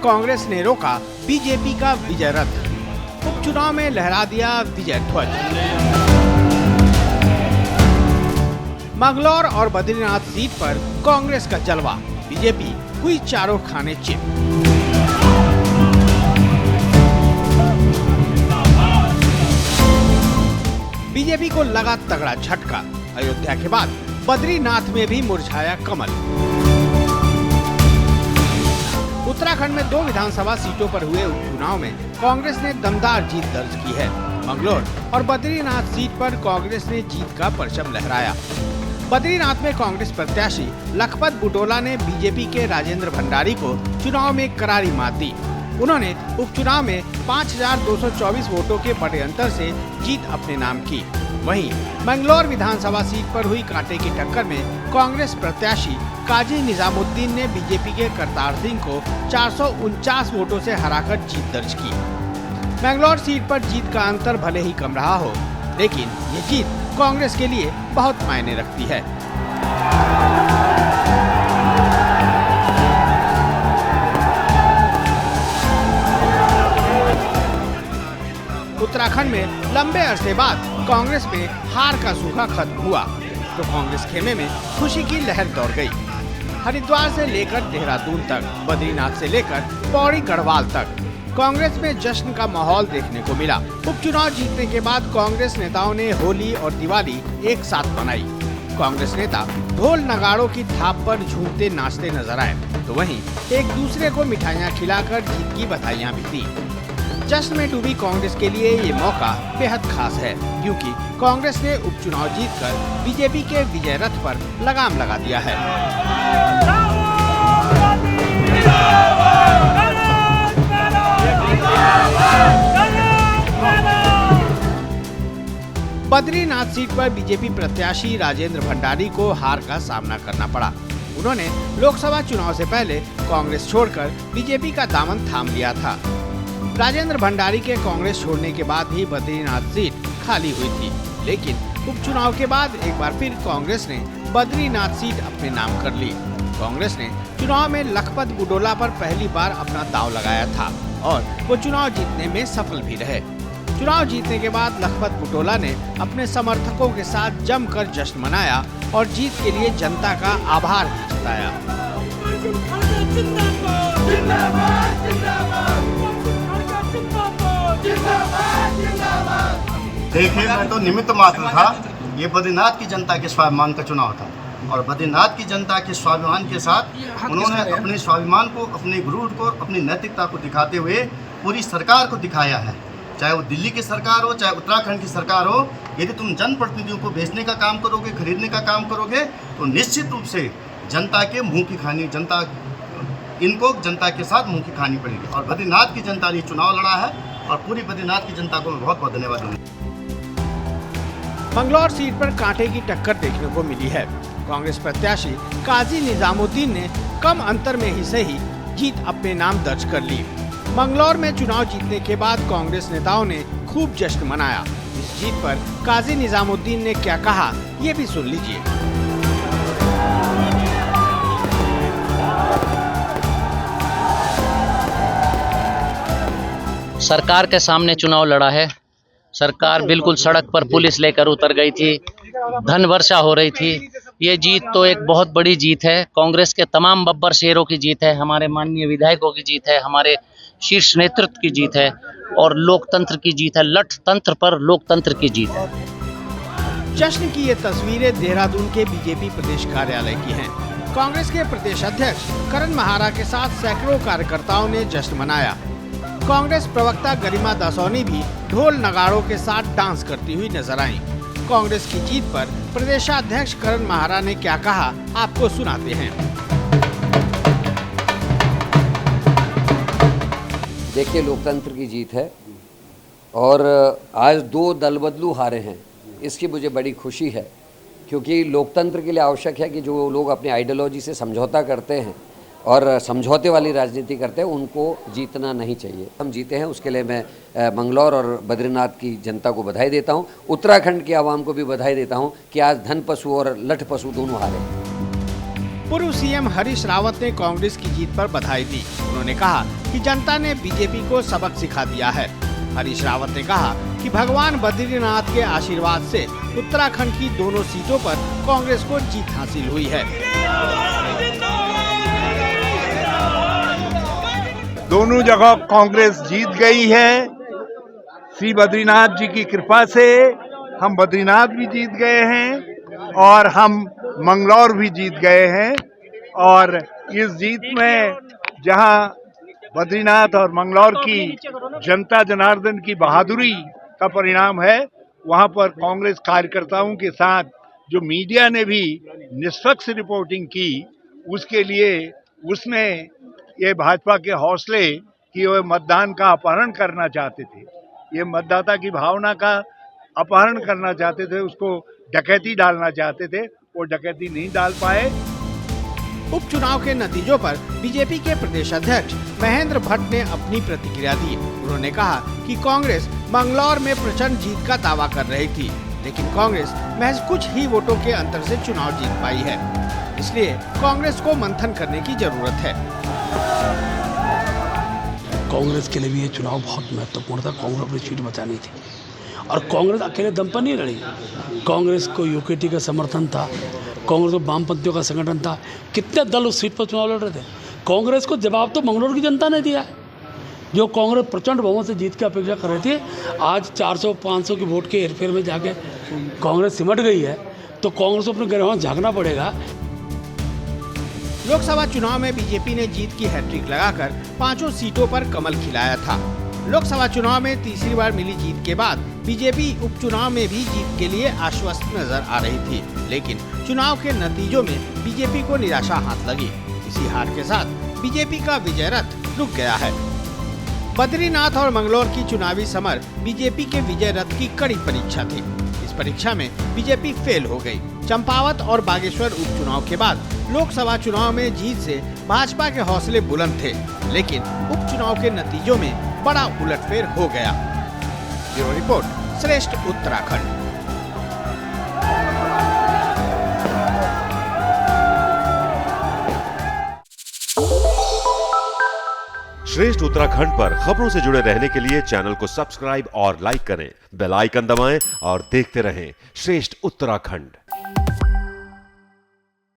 कांग्रेस ने रोका बीजेपी का विजय रथ। उपचुनाव में लहरा दिया विजय ध्वज। मंगलौर और बद्रीनाथ सीट पर कांग्रेस का जलवा, बीजेपी हुई चारों खाने चित। बीजेपी को लगा तगड़ा झटका, अयोध्या के बाद बद्रीनाथ में भी मुरझाया कमल। उत्तराखंड में 2 विधानसभा सीटों पर हुए उपचुनाव में कांग्रेस ने दमदार जीत दर्ज की है। मंगलौर और बद्रीनाथ सीट पर कांग्रेस ने जीत का परचम लहराया। बद्रीनाथ में कांग्रेस प्रत्याशी लखपत बुटोला ने बीजेपी के राजेंद्र भंडारी को चुनाव में करारी मात दी। उन्होंने उपचुनाव में 5224 वोटों के बड़े अंतर से जीत अपने नाम की। वहीं मंगलौर विधानसभा सीट पर हुई कांटे की टक्कर में कांग्रेस प्रत्याशी काजी निजामुद्दीन ने बीजेपी के करतार सिंह को 449 वोटों से हराकर जीत दर्ज की। मंगलौर सीट पर जीत का अंतर भले ही कम रहा हो, लेकिन ये जीत कांग्रेस के लिए बहुत मायने रखती है। उत्तराखंड में लंबे अरसे बाद कांग्रेस में हार का सूखा खत्म हुआ तो कांग्रेस खेमे में खुशी की लहर दौड़ गई। हरिद्वार से लेकर देहरादून तक, बद्रीनाथ से लेकर पौड़ी गढ़वाल तक कांग्रेस में जश्न का माहौल देखने को मिला। उपचुनाव जीतने के बाद कांग्रेस नेताओं ने होली और दिवाली एक साथ मनाई। कांग्रेस नेता ढोल नगाड़ों की थाप पर झूमते नाचते नजर आए, तो वहीं एक दूसरे को मिठाइयां खिलाकर जीत की बधाइयां भी दी। जश्न में डूबी कांग्रेस के लिए ये मौका बेहद खास है, क्योंकि कांग्रेस ने उपचुनाव जीतकर बीजेपी के विजय रथ पर लगाम लगा दिया है। बद्रीनाथ सीट पर बीजेपी प्रत्याशी राजेंद्र भंडारी को हार का सामना करना पड़ा। उन्होंने लोकसभा चुनाव से पहले कांग्रेस छोड़कर बीजेपी का दामन थाम लिया था। राजेंद्र भंडारी के कांग्रेस छोड़ने के बाद ही बद्रीनाथ सीट खाली हुई थी, लेकिन उपचुनाव के बाद एक बार फिर कांग्रेस ने बद्रीनाथ सीट अपने नाम कर ली। कांग्रेस ने चुनाव में लखपत बुटोला पर पहली बार अपना दांव लगाया था और वो चुनाव जीतने में सफल भी रहे। चुनाव जीतने के बाद लखपत बुटोला ने अपने समर्थकों के साथ जमकर जश्न मनाया और जीत के लिए जनता का आभार भी जताया। देखिए, मैं तो निमित्त मात्र था। ये बद्रीनाथ की जनता के स्वाभिमान का चुनाव था और बद्रीनाथ की जनता के स्वाभिमान के साथ उन्होंने अपने स्वाभिमान को, अपने गुरूर को, अपनी नैतिकता को दिखाते हुए पूरी सरकार को दिखाया है। चाहे वो दिल्ली की सरकार हो, चाहे उत्तराखंड की सरकार हो, यदि तुम जनप्रतिनिधियों को भेजने का काम करोगे, खरीदने का काम करोगे, तो निश्चित रूप से जनता के मुंह की खानी, इनको जनता के साथ मुंह की खानी पड़ेगी। और बद्रीनाथ की जनता ने चुनाव लड़ा है और पूरी बद्रीनाथ की जनता को मैं बहुत बहुत धन्यवाद दूंगा। मंगलौर सीट पर कांटे की टक्कर देखने को मिली है। कांग्रेस प्रत्याशी काजी निजामुद्दीन ने कम अंतर में ही सही जीत अपने नाम दर्ज कर ली। मंगलौर में चुनाव जीतने के बाद कांग्रेस नेताओं ने खूब जश्न मनाया। इस जीत पर काजी निजामुद्दीन ने क्या कहा, ये भी सुन लीजिए। सरकार के सामने चुनाव लड़ा है। सरकार बिल्कुल सड़क पर पुलिस लेकर उतर गई थी, धन वर्षा हो रही थी। ये जीत तो एक बहुत बड़ी जीत है, कांग्रेस के तमाम बब्बर शेरों की जीत है, हमारे माननीय विधायकों की जीत है, हमारे शीर्ष नेतृत्व की जीत है और लोकतंत्र की जीत है। लठ तंत्र पर लोकतंत्र की जीत है। जश्न की ये तस्वीरें देहरादून के बीजेपी प्रदेश कार्यालय की हैं। कांग्रेस के प्रदेश अध्यक्ष करण महारा के साथ सैकड़ों कार्यकर्ताओं ने जश्न मनाया। कांग्रेस प्रवक्ता गरिमा दासोनी भी ढोल नगाड़ों के साथ डांस करती हुई नजर आईं। कांग्रेस की जीत पर प्रदेशाध्यक्ष करण महारा ने क्या कहा, आपको सुनाते हैं। देखिए, लोकतंत्र की जीत है और आज 2 दल बदलू हारे हैं, इसकी मुझे बड़ी खुशी है, क्योंकि लोकतंत्र के लिए आवश्यक है कि जो लोग अपनी आइडियोलॉजी से समझौता करते हैं और समझौते वाली राजनीति करते हैं, उनको जीतना नहीं चाहिए। हम जीते हैं, उसके लिए मैं मंगलौर और बद्रीनाथ की जनता को बधाई देता हूं। उत्तराखंड की आवाम को भी बधाई देता हूं कि आज धन पशु और लठ पशु दोनों हारे। पूर्व सीएम हरीश रावत ने कांग्रेस की जीत पर बधाई दी। उन्होंने कहा कि जनता ने बीजेपी को सबक सिखा दिया है। हरीश रावत ने कहा कि भगवान बद्रीनाथ के आशीर्वाद से उत्तराखंड की दोनों सीटों पर कांग्रेस को जीत हासिल हुई है। दोनों जगह कांग्रेस जीत गई है। श्री बद्रीनाथ जी की कृपा से हम बद्रीनाथ भी जीत गए हैं और हम मंगलौर भी जीत गए हैं। और इस जीत में जहां बद्रीनाथ और मंगलौर की जनता जनार्दन की बहादुरी का परिणाम है, वहां पर कांग्रेस कार्यकर्ताओं के साथ जो मीडिया ने भी निष्पक्ष रिपोर्टिंग की, उसके लिए उसने ये भाजपा के हौसले कि वो मतदान का अपहरण करना चाहते थे, ये मतदाता की भावना का अपहरण करना चाहते थे, उसको डकैती डालना चाहते थे, वो डकैती नहीं डाल पाए। उपचुनाव के नतीजों पर बीजेपी के प्रदेश अध्यक्ष महेंद्र भट्ट ने अपनी प्रतिक्रिया दी। उन्होंने कहा कि कांग्रेस मंगलौर में प्रचंड जीत का दावा कर रही थी, लेकिन कांग्रेस महज कुछ ही वोटों के अंतर से चुनाव जीत पाई है। इसलिए कांग्रेस को मंथन करने की जरूरत है। कांग्रेस के लिए भी ये चुनाव बहुत महत्वपूर्ण था। कांग्रेस अपनी सीट बचानी थी और कांग्रेस अकेले दम पर नहीं लड़ी। कांग्रेस को यूकेटी का समर्थन था, कांग्रेस को वामपंथियों का संगठन था। कितने दल उस सीट पर चुनाव लड़ रहे थे। कांग्रेस को जवाब तो मंगलौर की जनता ने दिया। जो कांग्रेस प्रचंड बहुमत से जीत की अपेक्षा कर रही थी, आज 400-500 की वोट के हेरफेर में जाके कांग्रेस सिमट गई है, तो कांग्रेस को अपने गिरफ्तार झांकना पड़ेगा। लोकसभा चुनाव में बीजेपी ने जीत की हैट्रिक लगाकर 5 सीटों पर कमल खिलाया था। लोकसभा चुनाव में तीसरी बार मिली जीत के बाद बीजेपी उपचुनाव में भी जीत के लिए आश्वस्त नजर आ रही थी, लेकिन चुनाव के नतीजों में बीजेपी को निराशा हाथ लगी। इसी हार के साथ बीजेपी का विजय रथ रुक गया है। बद्रीनाथ और मंगलौर की चुनावी समर बीजेपी के विजय रथ की कड़ी परीक्षा थी। इस परीक्षा में बीजेपी फेल हो गई। चंपावत और बागेश्वर उपचुनाव के बाद लोकसभा चुनाव में जीत से भाजपा के हौसले बुलंद थे, लेकिन उपचुनाव के नतीजों में बड़ा उलटफेर हो गया। ब्यूरो रिपोर्ट, श्रेष्ठ उत्तराखंड। श्रेष्ठ उत्तराखंड पर खबरों से जुड़े रहने के लिए चैनल को सब्सक्राइब और लाइक करें, बेल आइकन दबाएं और देखते रहें श्रेष्ठ उत्तराखंड।